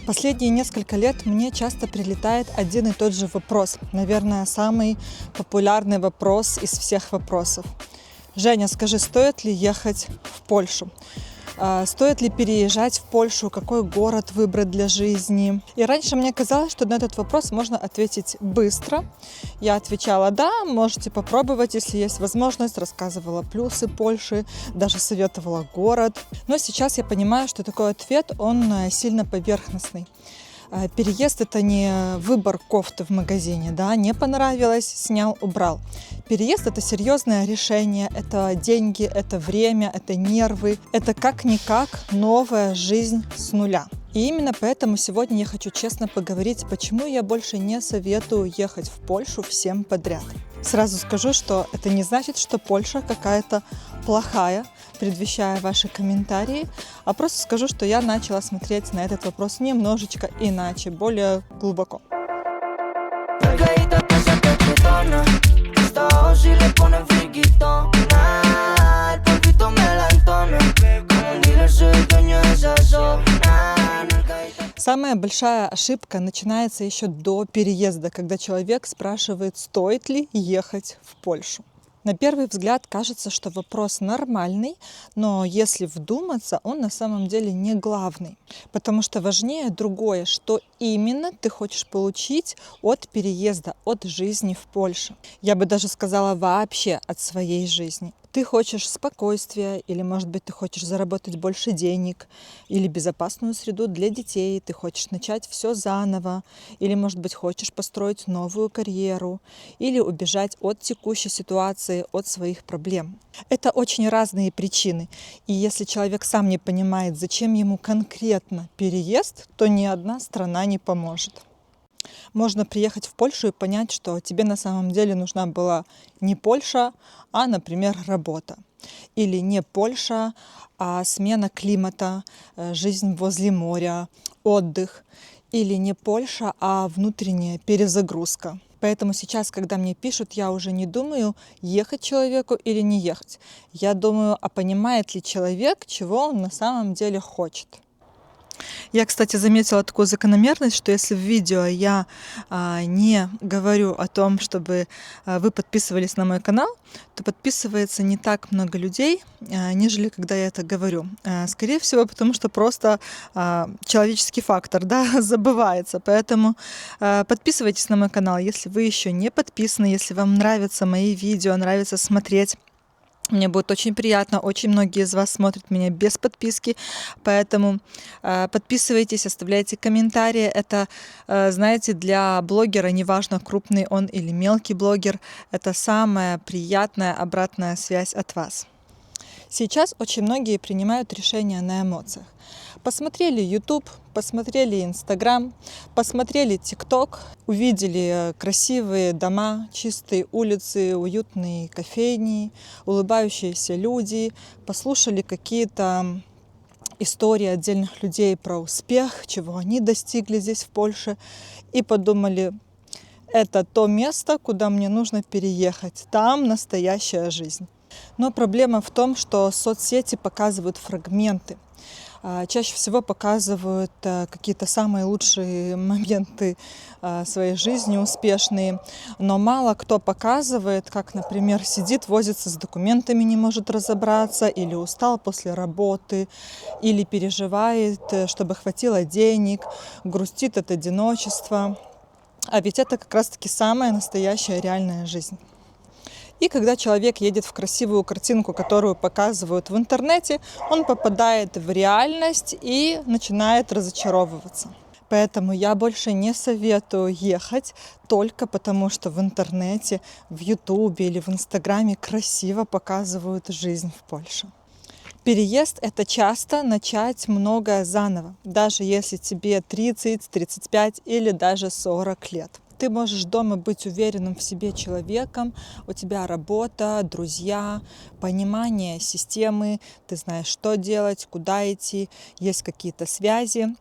Последние несколько лет мне часто прилетает один и тот же вопрос. Наверное, самый популярный вопрос из всех вопросов. Женя, скажи, стоит ли ехать в Польшу? Стоит ли переезжать в Польшу? Какой город выбрать для жизни? И раньше мне казалось, что на этот вопрос можно ответить быстро. Я отвечала: да, можете попробовать, если есть возможность. Рассказывала плюсы Польши, даже советовала город. Но сейчас я понимаю, что такой ответ, он сильно поверхностный. Переезд — это не выбор кофты в магазине, да, не понравилось, снял, убрал. Переезд — это серьезное решение, это деньги, это время, это нервы, это как-никак новая жизнь с нуля. И именно поэтому сегодня я хочу честно поговорить, почему я больше не советую ехать в Польшу всем подряд. Сразу скажу, что это не значит, что Польша какая-то плохая, предвещая ваши комментарии, а просто скажу, что я начала смотреть на этот вопрос немножечко иначе, более глубоко. Самая большая ошибка начинается еще до переезда, когда человек спрашивает, стоит ли ехать в Польшу. На первый взгляд кажется, что вопрос нормальный, но если вдуматься, он на самом деле не главный, потому что важнее другое, что именно ты хочешь получить от переезда, от жизни в Польше. Я бы даже сказала, вообще от своей жизни. Ты хочешь спокойствия, или, может быть, ты хочешь заработать больше денег, или безопасную среду для детей, ты хочешь начать все заново, или, может быть, хочешь построить новую карьеру, или убежать от текущей ситуации, от своих проблем. Это очень разные причины, и если человек сам не понимает, зачем ему конкретно переезд, то ни одна страна не поможет. Можно приехать в Польшу и понять, что тебе на самом деле нужна была не Польша, а, например, работа. Или не Польша, а смена климата, жизнь возле моря, отдых. Или не Польша, а внутренняя перезагрузка. Поэтому сейчас, когда мне пишут, я уже не думаю, ехать человеку или не ехать. Я думаю, а понимает ли человек, чего он на самом деле хочет. Я, кстати, заметила такую закономерность, что если в видео я не говорю о том, чтобы вы подписывались на мой канал, то подписывается не так много людей, нежели когда я это говорю. Скорее всего, потому что просто человеческий фактор, да, забывается. Поэтому подписывайтесь на мой канал, если вы еще не подписаны, если вам нравятся мои видео, нравится смотреть. Мне будет очень приятно, очень многие из вас смотрят меня без подписки, поэтому подписывайтесь, оставляйте комментарии. Это, знаете, для блогера, неважно, крупный он или мелкий блогер, это самая приятная обратная связь от вас. Сейчас очень многие принимают решения на эмоциях. Посмотрели YouTube, посмотрели Instagram, посмотрели TikTok, увидели красивые дома, чистые улицы, уютные кофейни, улыбающиеся люди, послушали какие-то истории отдельных людей про успех, чего они достигли здесь в Польше, и подумали, это то место, куда мне нужно переехать, там настоящая жизнь. Но проблема в том, что соцсети показывают фрагменты. Чаще всего показывают какие-то самые лучшие моменты своей жизни, успешные. Но мало кто показывает, как, например, сидит, возится с документами, не может разобраться, или устал после работы, или переживает, чтобы хватило денег, грустит от одиночества. А ведь это как раз-таки самая настоящая реальная жизнь. И когда человек едет в красивую картинку, которую показывают в интернете, он попадает в реальность и начинает разочаровываться. Поэтому я больше не советую ехать только потому, что в интернете, в Ютубе или в Инстаграме красиво показывают жизнь в Польше. Переезд — это часто начать многое заново, даже если тебе 30, 35 или даже 40 лет. Ты можешь дома быть уверенным в себе человеком, у тебя работа, друзья, понимание системы, ты знаешь, что делать, куда идти, есть какие-то связи.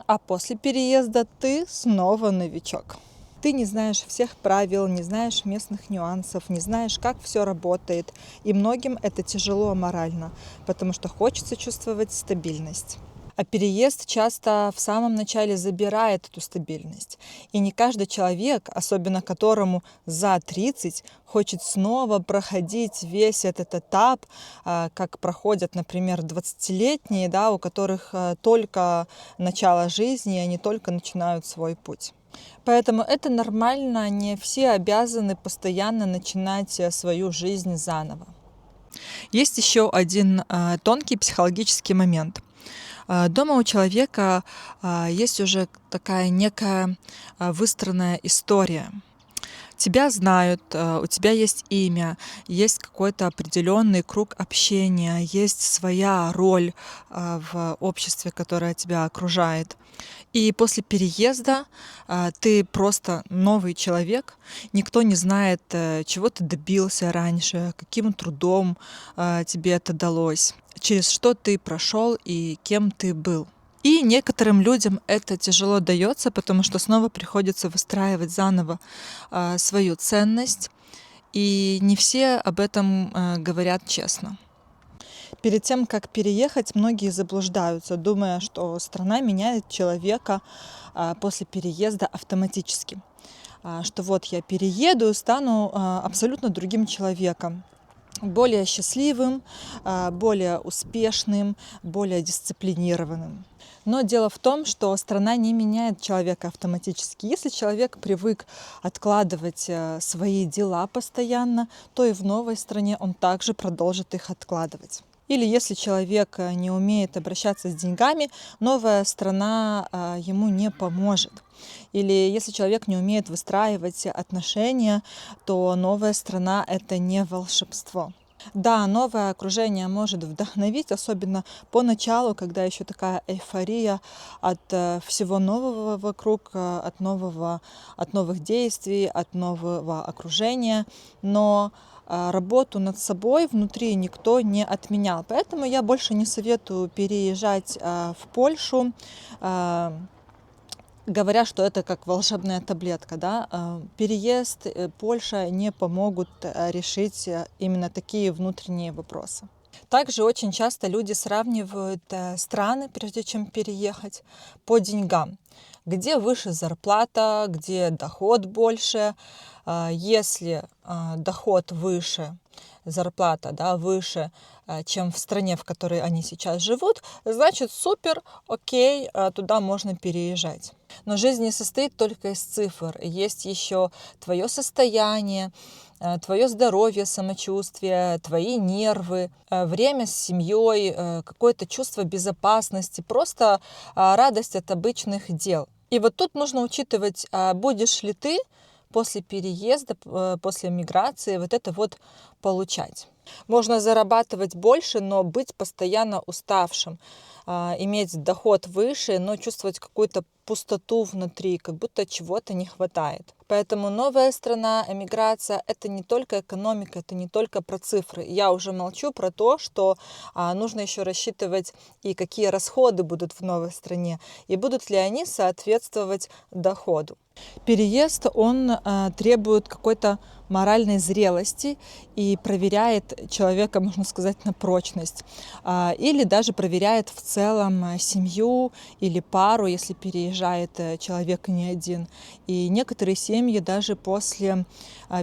А после переезда ты снова новичок. Ты не знаешь всех правил, не знаешь местных нюансов, не знаешь, как все работает. И многим это тяжело морально, потому что хочется чувствовать стабильность. А переезд часто в самом начале забирает эту стабильность. И не каждый человек, особенно которому за 30, хочет снова проходить весь этот этап, как проходят, например, 20-летние, да, у которых только начало жизни, и они только начинают свой путь. Поэтому это нормально, не все обязаны постоянно начинать свою жизнь заново. Есть еще один тонкий психологический момент. Дома у человека есть уже такая некая выстроенная история. Тебя знают, у тебя есть имя, есть какой-то определенный круг общения, есть своя роль в обществе, которое тебя окружает. И после переезда ты просто новый человек, никто не знает, чего ты добился раньше, каким трудом тебе это далось, через что ты прошел и кем ты был. И некоторым людям это тяжело дается, потому что снова приходится выстраивать заново свою ценность, и не все об этом говорят честно. Перед тем, как переехать, многие заблуждаются, думая, что страна меняет человека после переезда автоматически. Что вот я перееду и стану абсолютно другим человеком. Более счастливым, более успешным, более дисциплинированным. Но дело в том, что страна не меняет человека автоматически. Если человек привык откладывать свои дела постоянно, то и в новой стране он также продолжит их откладывать. Или если человек не умеет обращаться с деньгами, новая страна ему не поможет. Или если человек не умеет выстраивать отношения, то новая страна — это не волшебство. Да, новое окружение может вдохновить, особенно поначалу, когда еще такая эйфория от всего нового вокруг, от новых действий, от нового окружения. Но работу над собой внутри никто не отменял. Поэтому я больше не советую переезжать в Польшу, говоря, что это как волшебная таблетка. Да? Переезд, Польша не помогут решить именно такие внутренние вопросы. Также очень часто люди сравнивают страны, прежде чем переехать, по деньгам. Где выше зарплата, где доход больше. Если доход выше, зарплата, да, выше, чем в стране, в которой они сейчас живут, значит супер, окей, туда можно переезжать. Но жизнь не состоит только из цифр. Есть еще твое состояние, твое здоровье, самочувствие, твои нервы, время с семьей, какое-то чувство безопасности, просто радость от обычных дел. И вот тут нужно учитывать, будешь ли ты после переезда, после миграции вот это вот получать. Можно зарабатывать больше, но быть постоянно уставшим, иметь доход выше, но чувствовать какую-то пустоту внутри, как будто чего-то не хватает. Поэтому новая страна, эмиграция — это не только экономика, это не только про цифры. Я уже молчу про то, что нужно еще рассчитывать и какие расходы будут в новой стране, и будут ли они соответствовать доходу. Переезд, он требует какой-то моральной зрелости и проверяет человека, можно сказать, на прочность. Или даже проверяет в целом семью или пару, если переезжает человек не один. И некоторые семьи даже после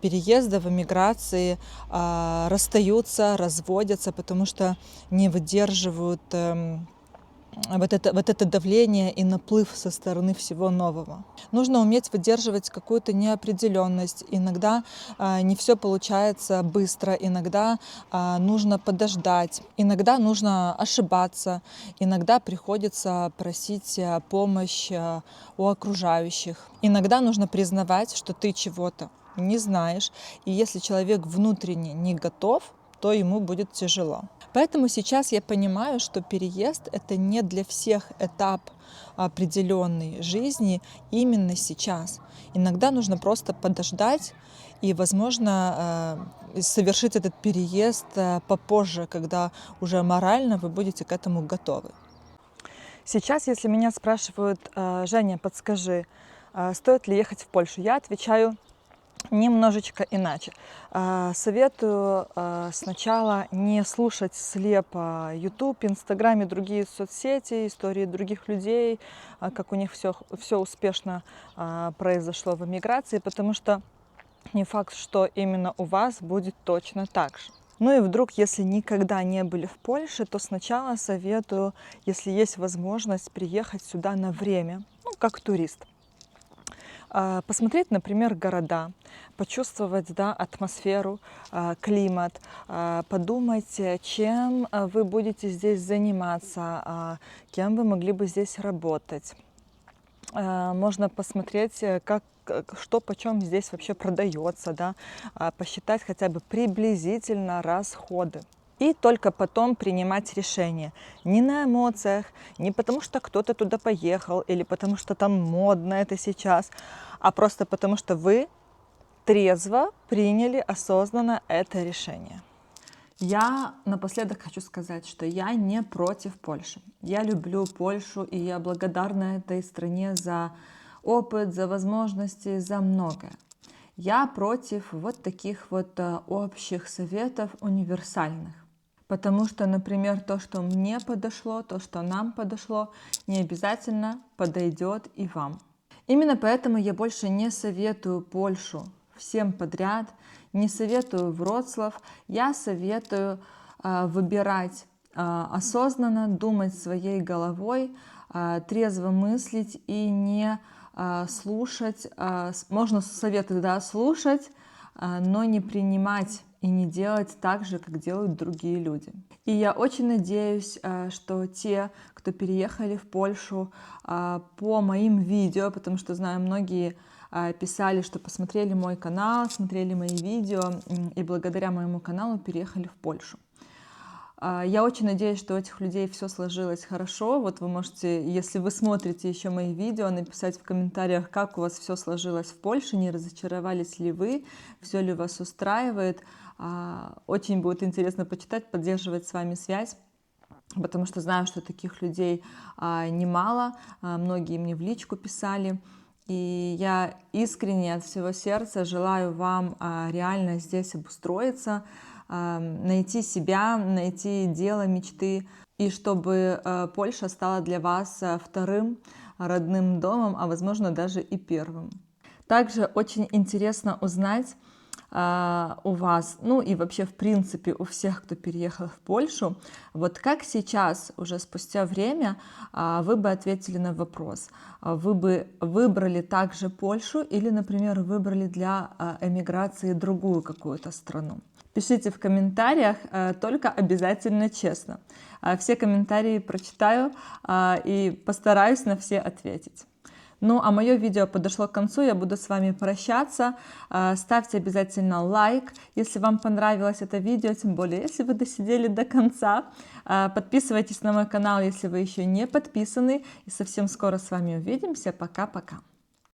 переезда в эмиграции расстаются, разводятся, потому что не выдерживают вот это давление и наплыв со стороны всего нового. Нужно уметь выдерживать какую-то неопределенность. Иногда не все получается быстро, иногда нужно подождать, иногда нужно ошибаться, иногда приходится просить помощь у окружающих. Иногда нужно признавать, что ты чего-то не знаешь, и если человек внутренне не готов, то ему будет тяжело. Поэтому сейчас я понимаю, что переезд — это не для всех этап определенной жизни именно сейчас. Иногда нужно просто подождать и, возможно, совершить этот переезд попозже, когда уже морально вы будете к этому готовы. Сейчас, если меня спрашивают: Женя, подскажи, стоит ли ехать в Польшу, я отвечаю: немножечко иначе. Советую сначала не слушать слепо YouTube, Instagram и другие соцсети, истории других людей, как у них все успешно произошло в эмиграции, потому что не факт, что именно у вас будет точно так же. Ну и вдруг, если никогда не были в Польше, то сначала советую, если есть возможность, приехать сюда на время, ну, как турист. Посмотреть, например, города, почувствовать, да, атмосферу, климат, подумать, чем вы будете здесь заниматься, кем вы могли бы здесь работать. Можно посмотреть, что почем здесь вообще продается, да, посчитать хотя бы приблизительно расходы. И только потом принимать решение. Не на эмоциях, не потому что кто-то туда поехал или потому что там модно это сейчас, а просто потому что вы трезво приняли осознанно это решение. Я напоследок хочу сказать, что я не против Польши. Я люблю Польшу, и я благодарна этой стране за опыт, за возможности, за многое. Я против вот таких вот общих советов универсальных. Потому что, например, то, что мне подошло, то, что нам подошло, не обязательно подойдет и вам. Именно поэтому я больше не советую Польшу всем подряд, не советую Вроцлав, я советую выбирать осознанно, думать своей головой, трезво мыслить и не слушать, можно советы, да, слушать, но не принимать и не делать так же, как делают другие люди. И я очень надеюсь, что те, кто переехали в Польшу по моим видео, потому что знаю, многие писали, что посмотрели мой канал, смотрели мои видео и благодаря моему каналу переехали в Польшу. Я очень надеюсь, что у этих людей все сложилось хорошо. Вот вы можете, если вы смотрите еще мои видео, написать в комментариях, как у вас все сложилось в Польше, не разочаровались ли вы, все ли вас устраивает. Очень будет интересно почитать, поддерживать с вами связь, потому что знаю, что таких людей немало, многие мне в личку писали. И я искренне от всего сердца желаю вам реально здесь обустроиться, найти себя, найти дело мечты, и чтобы Польша стала для вас вторым родным домом, а возможно даже и первым. Также очень интересно узнать у вас, ну и вообще в принципе у всех, кто переехал в Польшу, вот как сейчас, уже спустя время, вы бы ответили на вопрос, вы бы выбрали также Польшу или, например, выбрали для эмиграции другую какую-то страну? Пишите в комментариях, только обязательно честно. Все комментарии прочитаю и постараюсь на все ответить. Ну, а мое видео подошло к концу, я буду с вами прощаться. Ставьте обязательно лайк, если вам понравилось это видео, тем более, если вы досидели до конца. Подписывайтесь на мой канал, если вы еще не подписаны. И совсем скоро с вами увидимся. Пока-пока.